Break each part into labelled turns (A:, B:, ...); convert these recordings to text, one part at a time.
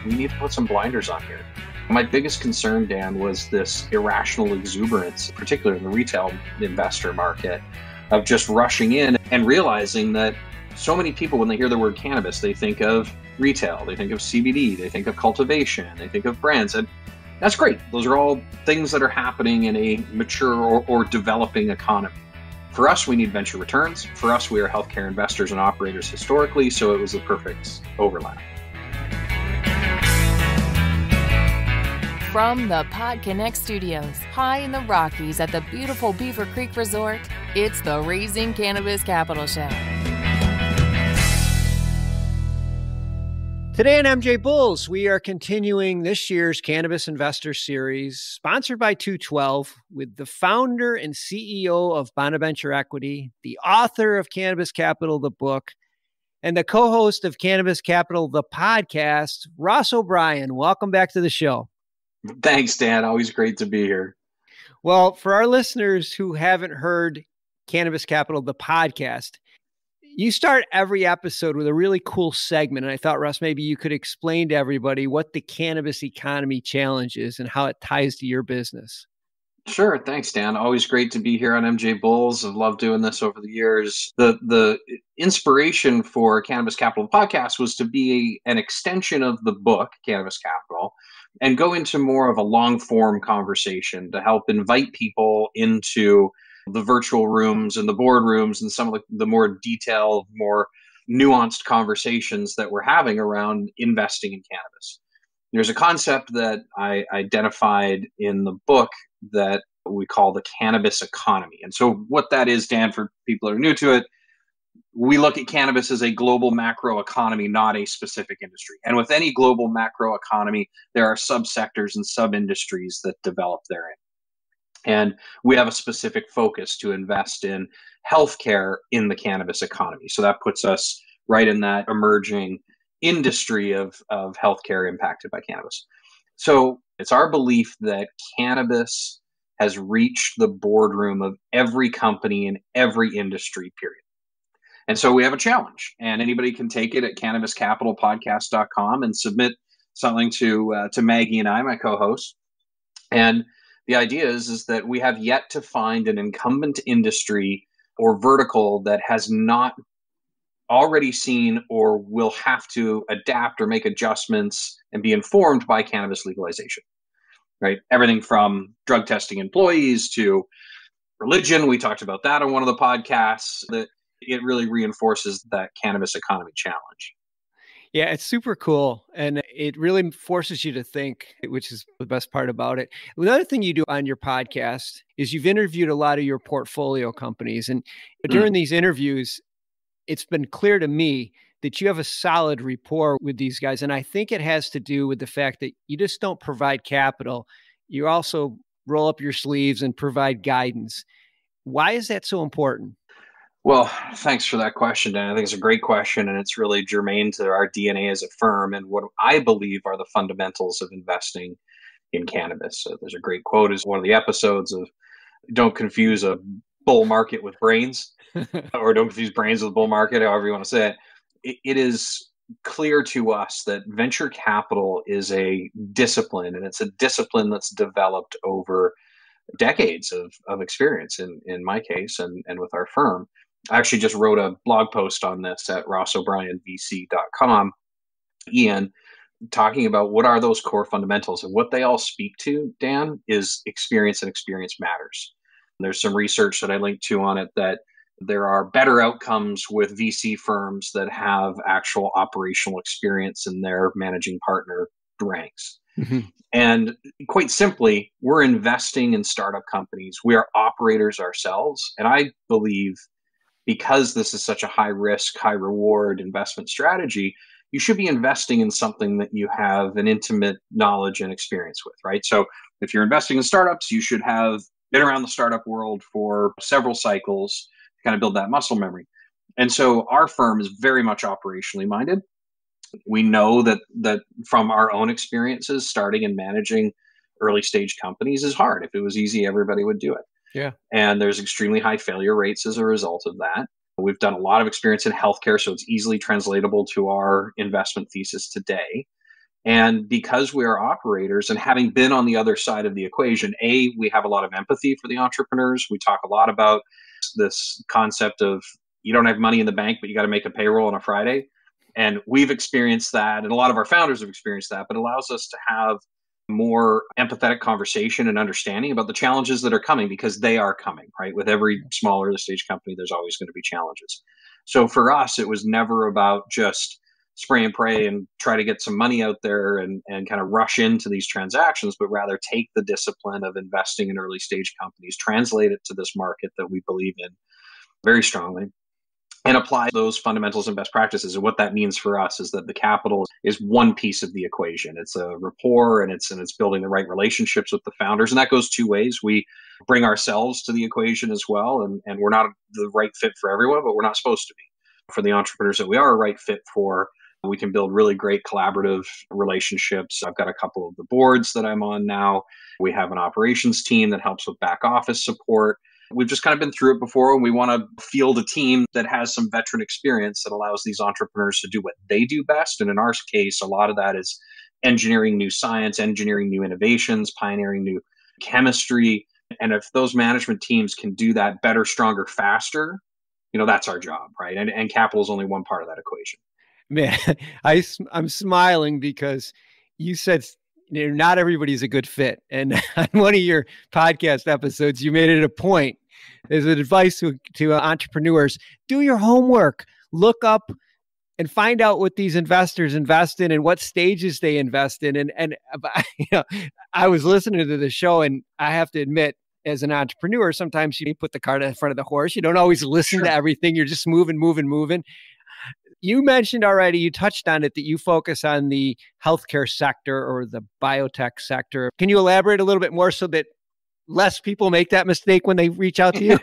A: we need to put some blinders on here. My biggest concern, Dan, was this irrational exuberance, particularly in the retail investor market, of just rushing in and realizing that so many people, when they hear the word cannabis, they think of retail, they think of CBD, they think of cultivation, they think of brands. And that's great. Those are all things that are happening in a mature or developing economy. For us, we need venture returns. For us, we are healthcare investors and operators historically, so it was a perfect overlap.
B: From the PodConX studios, high in the Rockies at the beautiful Beaver Creek Resort, it's the Raising Cannabis Capital Show.
C: Today on MJ Bulls, we are continuing this year's Cannabis Investor Series, sponsored by 212, with the founder and CEO of Bonaventure Equity, the author of Cannabis Capital, the book, and the co-host of Cannabis Capital, the podcast, Ross O'Brien. Welcome back to the show.
A: Thanks, Dan. Always great to be here.
C: Well, for our listeners who haven't heard Cannabis Capital, the podcast, you start every episode with a really cool segment. And I thought, Russ, maybe you could explain to everybody what the cannabis economy challenge is and how it ties to your business.
A: Sure. Thanks, Dan. Always great to be here on MJ Bulls. I've loved doing this over the years. The inspiration for Cannabis Capital podcast was to be an extension of the book, Cannabis Capital, and go into more of a long form conversation to help invite people into the virtual rooms and the boardrooms and some of the more detailed, more nuanced conversations that we're having around investing in cannabis. There's a concept that I identified in the book that we call the cannabis economy. And so what that is, Dan, for people that are new to it, we look at cannabis as a global macro economy, not a specific industry. And with any global macro economy, there are subsectors and sub-industries that develop therein. And we have a specific focus to invest in healthcare in the cannabis economy. So that puts us right in that emerging industry of healthcare impacted by cannabis. So it's our belief that cannabis has reached the boardroom of every company in every industry, period. And so we have a challenge, and anybody can take it at cannabiscapitalpodcast.com and submit something to Maggie and I, my co-host. And the idea is that we have yet to find an incumbent industry or vertical that has not already seen or will have to adapt or make adjustments and be informed by cannabis legalization, right? Everything from drug testing employees to religion. We talked about that on one of the podcasts. That it really reinforces that cannabis economy challenge.
C: Yeah, it's super cool. And it really forces you to think, which is the best part about it. Another thing you do on your podcast is you've interviewed a lot of your portfolio companies. And during these interviews, it's been clear to me that you have a solid rapport with these guys. And I think it has to do with the fact that you just don't provide capital. You also roll up your sleeves and provide guidance. Why is that so important?
A: Well, thanks for that question, Dan. I think it's a great question, and it's really germane to our DNA as a firm and what I believe are the fundamentals of investing in cannabis. So there's a great quote as one of the episodes of "Don't confuse a bull market with brains," or "Don't confuse brains with bull market," however you want to say it. It is clear to us that venture capital is a discipline, and it's a discipline that's developed over decades of experience in my case and with our firm. I actually just wrote a blog post on this at rossobryanvc.com, Ian, talking about what are those core fundamentals, and what they all speak to, Dan, is experience, and experience matters. There's some research that I linked to on it that there are better outcomes with VC firms that have actual operational experience in their managing partner ranks. Mm-hmm. And quite simply, we're investing in startup companies. We are operators ourselves. And I believe because this is such a high risk, high reward investment strategy, you should be investing in something that you have an intimate knowledge and experience with, right? So if you're investing in startups, you should have been around the startup world for several cycles to kind of build that muscle memory. And so our firm is very much operationally minded. We know that from our own experiences, starting and managing early stage companies is hard. If it was easy, everybody would do it.
C: Yeah.
A: And there's extremely high failure rates as a result of that. We've done a lot of experience in healthcare, so it's easily translatable to our investment thesis today. And because we are operators and having been on the other side of the equation, we have a lot of empathy for the entrepreneurs. We talk a lot about this concept of you don't have money in the bank, but you got to make a payroll on a Friday. And we've experienced that, and a lot of our founders have experienced that, but it allows us to have more empathetic conversation and understanding about the challenges that are coming, because they are coming, right? With every small early stage company, there's always going to be challenges. So for us, it was never about just spray and pray and try to get some money out there and kind of rush into these transactions, but rather take the discipline of investing in early stage companies, translate it to this market that we believe in very strongly, and apply those fundamentals and best practices. And what that means for us is that the capital is one piece of the equation. It's a rapport, and it's building the right relationships with the founders. And that goes two ways. We bring ourselves to the equation as well. And we're not the right fit for everyone, but we're not supposed to be. For the entrepreneurs that we are a right fit for, we can build really great collaborative relationships. I've got a couple of the boards that I'm on now. We have an operations team that helps with back office support. We've just kind of been through it before, and we want to field a team that has some veteran experience that allows these entrepreneurs to do what they do best. And in our case, a lot of that is engineering new science, engineering new innovations, pioneering new chemistry. And if those management teams can do that better, stronger, faster, that's our job, right? And capital is only one part of that equation.
C: Man, I'm smiling because you said not everybody's a good fit. And on one of your podcast episodes, you made it a point as an advice to entrepreneurs: do your homework, look up and find out what these investors invest in and what stages they invest in. And I was listening to the show, and I have to admit, as an entrepreneur, sometimes you put the cart in front of the horse. You don't always listen to everything. You're just moving. You mentioned already, you touched on it, that you focus on the healthcare sector or the biotech sector. Can you elaborate a little bit more so that less people make that mistake when they reach out to you?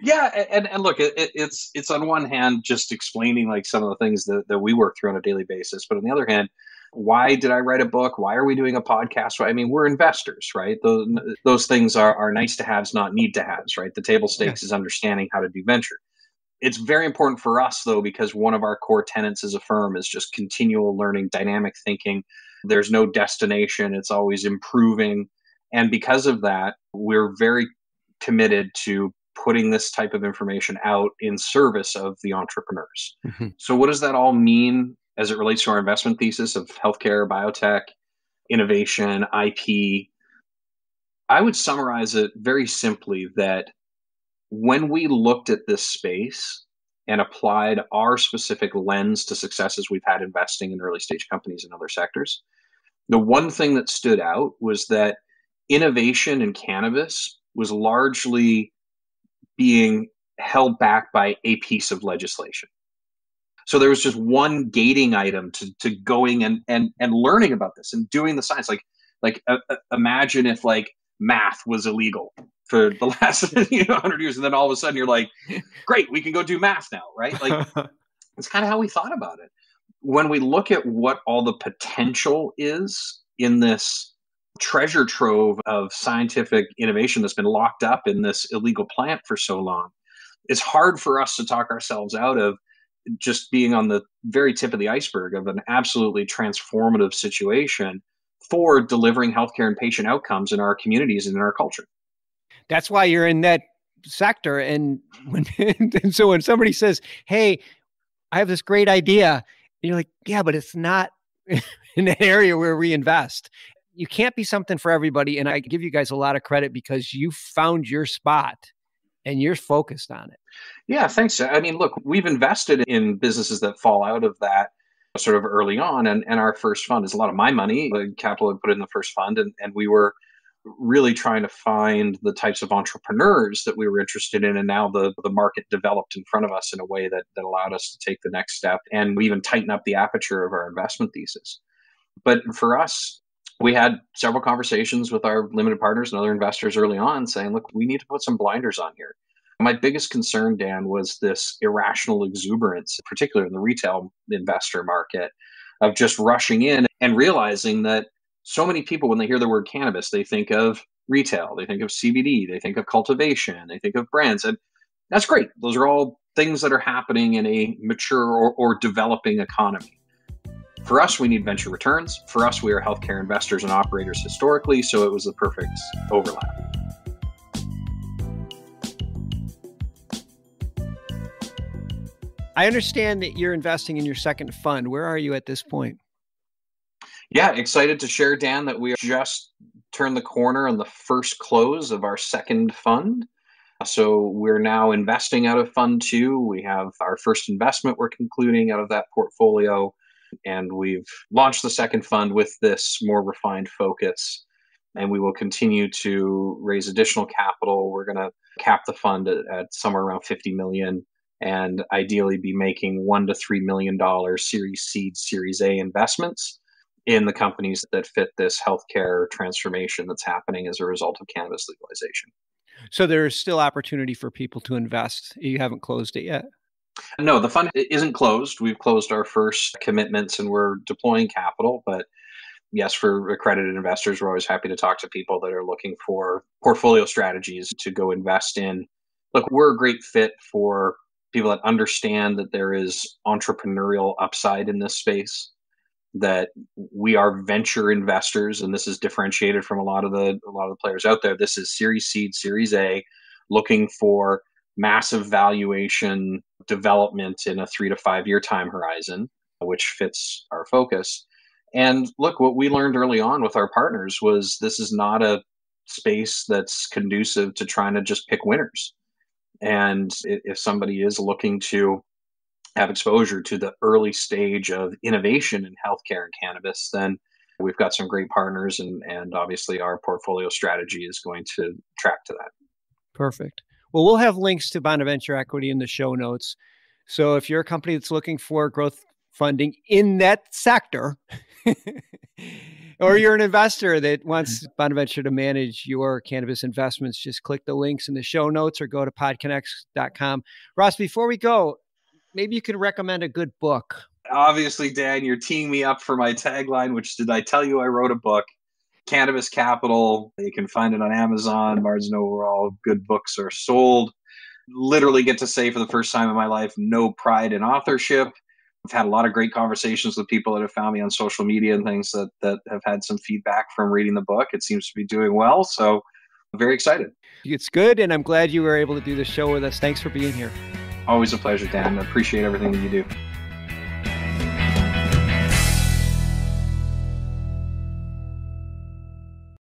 A: Yeah. And look, it's on one hand, just explaining like some of the things that we work through on a daily basis. But on the other hand, why did I write a book? Why are we doing a podcast? I mean, we're investors, right? Those things are nice to haves, not need to haves, right? The table stakes is understanding how to do venture. It's very important for us, though, because one of our core tenets as a firm is just continual learning, dynamic thinking. There's no destination. It's always improving. And because of that, we're very committed to putting this type of information out in service of the entrepreneurs. Mm-hmm. So what does that all mean as it relates to our investment thesis of healthcare, biotech, innovation, IP? I would summarize it very simply that when we looked at this space and applied our specific lens to successes we've had investing in early stage companies in other sectors, the one thing that stood out was that innovation in cannabis was largely being held back by a piece of legislation. So there was just one gating item to going and learning about this and doing the science. Imagine if like math was illegal for the last 100 years, and then all of a sudden you're like, great, we can go do math now, right? Like it's kind of how we thought about it. When we look at what all the potential is in this treasure trove of scientific innovation that's been locked up in this illegal plant for so long, it's hard for us to talk ourselves out of just being on the very tip of the iceberg of an absolutely transformative situation for delivering healthcare and patient outcomes in our communities and in our culture.
C: That's why you're in that sector. And so when somebody says, hey, I have this great idea, and you're like, yeah, but it's not in an area where we invest. You can't be something for everybody. And I give you guys a lot of credit because you found your spot and you're focused on it.
A: Yeah, thanks. I mean, look, we've invested in businesses that fall out of that sort of early on. And our first fund is a lot of my money, the capital I put in the first fund. And we were really trying to find the types of entrepreneurs that we were interested in. And now the market developed in front of us in a way that allowed us to take the next step. And we even tighten up the aperture of our investment thesis. But for us, we had several conversations with our limited partners and other investors early on saying, look, we need to put some blinders on here. My biggest concern, Dan, was this irrational exuberance, particularly in the retail investor market, of just rushing in and realizing that so many people, when they hear the word cannabis, they think of retail, they think of CBD, they think of cultivation, they think of brands. And that's great. Those are all things that are happening in a mature or developing economy. For us, we need venture returns. For us, we are healthcare investors and operators historically, so it was the perfect overlap.
C: I understand that you're investing in your second fund. Where are you at this point?
A: Yeah, excited to share, Dan, that we just turned the corner on the first close of our second fund. So we're now investing out of Fund 2. We have our first investment we're concluding out of that portfolio, and we've launched the second fund with this more refined focus. And we will continue to raise additional capital. We're going to cap the fund at somewhere around 50 million, and ideally be making $1 to $3 million Series Seed, Series A investments in the companies that fit this healthcare transformation that's happening as a result of cannabis legalization.
C: So there's still opportunity for people to invest. You haven't closed it yet?
A: No, the fund isn't closed. We've closed our first commitments and we're deploying capital. But yes, for accredited investors, we're always happy to talk to people that are looking for portfolio strategies to go invest in. Look, we're a great fit for people that understand that there is entrepreneurial upside in this space, that we are venture investors, and this is differentiated from a lot of the players out there. This is Series Seed, Series A, looking for massive valuation development in a 3 to 5 year time horizon, which fits our focus. And look, what we learned early on with our partners was this is not a space that's conducive to trying to just pick winners. And if somebody is looking to have exposure to the early stage of innovation in healthcare and cannabis, then we've got some great partners, and obviously our portfolio strategy is going to track to that.
C: Perfect. Well, we'll have links to Bonaventure Equity in the show notes. So if you're a company that's looking for growth funding in that sector, or you're an investor that wants Bonaventure to manage your cannabis investments, just click the links in the show notes or go to PodConX.com. Ross, before we go, maybe you could recommend a good book.
A: Obviously, Dan, you're teeing me up for my tagline, which did I tell you I wrote a book? Cannabis Capital. You can find it on Amazon, Barnes & Noble, where all good books are sold. Literally get to say for the first time in my life, no pride in authorship. I've had a lot of great conversations with people that have found me on social media and things that have had some feedback from reading the book. It seems to be doing well. So I'm very excited.
C: It's good. And I'm glad you were able to do the show with us. Thanks for being here.
A: Always a pleasure, Dan. I appreciate everything that you do.